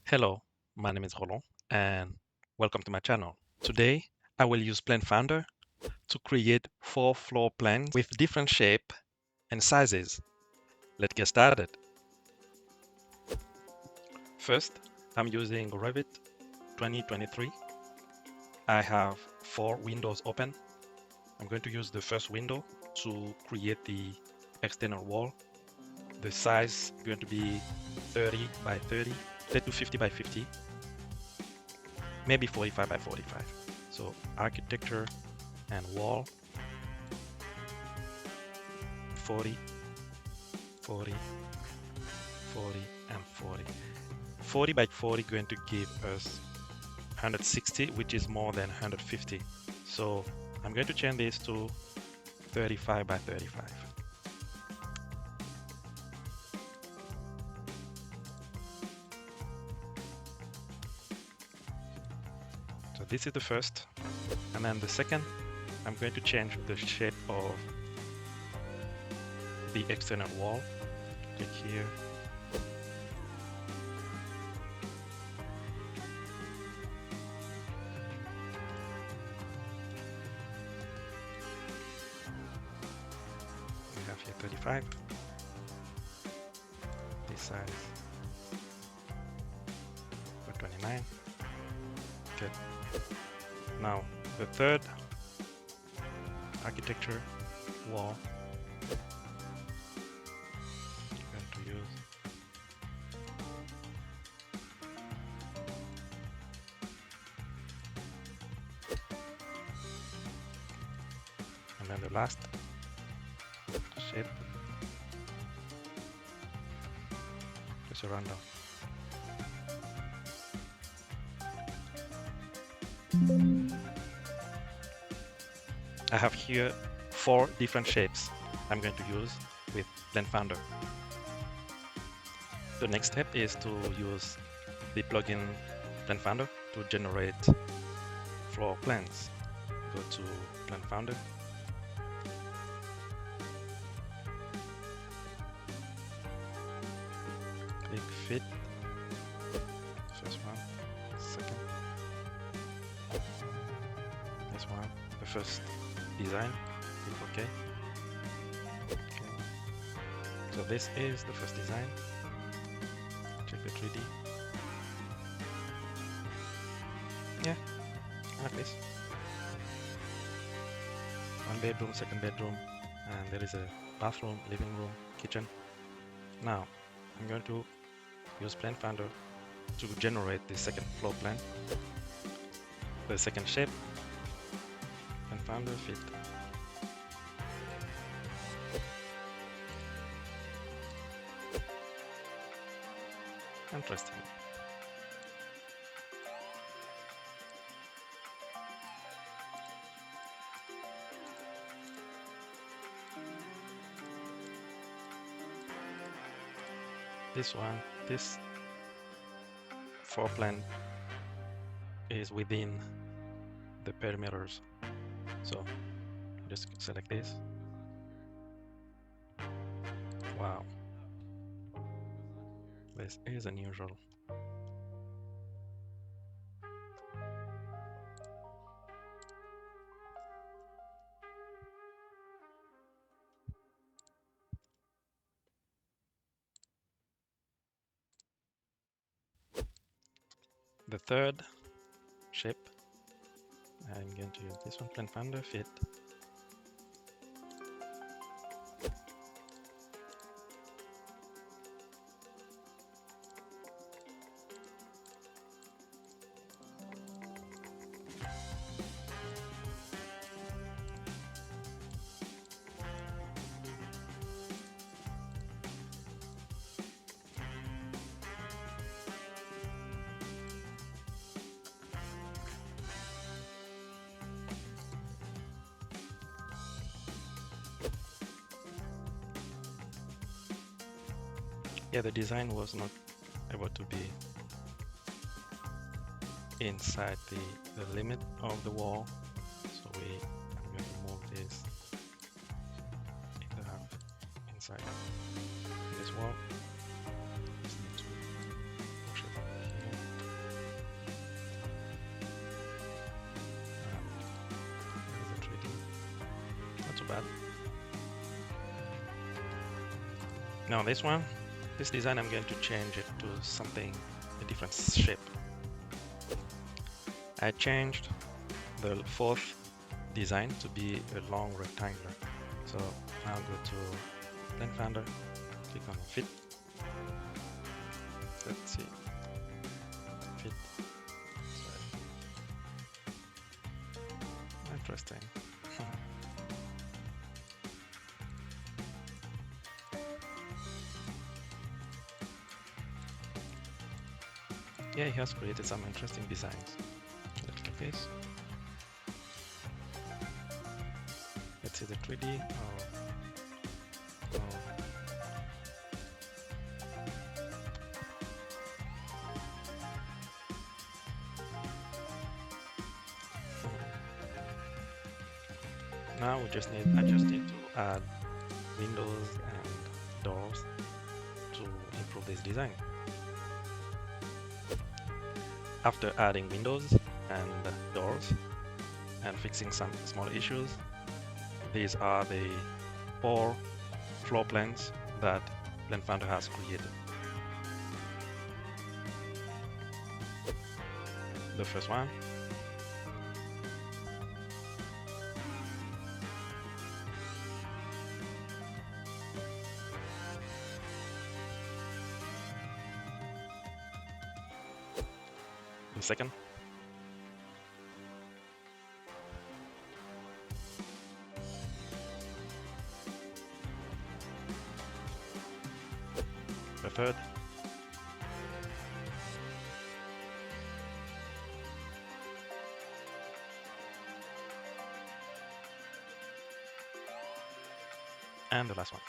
Hello, my name is Roland and welcome to my channel. Today, I will use PlanFinder to create 4 floor plans with different shape and sizes. Let's get started. First, I'm using Revit 2023. I have 4 windows open. I'm going to use the first window to create the external wall. The size is going to be 30 by 30, 30 to 50 by 50, maybe 45 by 45. So architecture and wall 40, 40, 40, and 40. 40 by 40 going to give us 160, which is more than 150. So I'm going to change this to 35 by 35. So this is the first. And then the second, I'm going to change the shape of the external wall. Click here. We have here 35. This size for 29. Good. Now the third architecture wall I'm going to use and then the last shape just a rundown. I have here 4 different shapes I'm going to use with PlanFinder. The next step is to use the plugin PlanFinder to generate floor plans. Go to PlanFinder. Click Fit. First one, second. This one, the first design. Click OK. So this is the first design. Check the 3D. Yeah, like this. 1 bedroom, 2nd bedroom, and there is a bathroom, living room, kitchen. Now, I'm going to use PlanFinder to generate the second floor plan. The second shape, PlanFinder Fit. Interesting. This one, this floor plan is within the perimeters. So just select this. Wow, this is unusual. The third shape, I'm going to use this one, PlanFinder Fit. Yeah, the design was not able to be inside the limit of the wall, so I'm going to move this in the half inside this wall. Just need to push it here. Now this design, I'm going to change it to something, a different shape. I changed the fourth design to be a long rectangular. So I'll go to PlanFinder, click on Fit. Let's see, Fit. So, interesting. Yeah, he has created some interesting designs. Let's look at this. Let's see the 3D. Oh. Now I just need to add windows and doors to improve this design. After adding windows and doors and fixing some small issues, these are the 4 floor plans that PlanFinder has created. The first one, the second, the third, and the last one.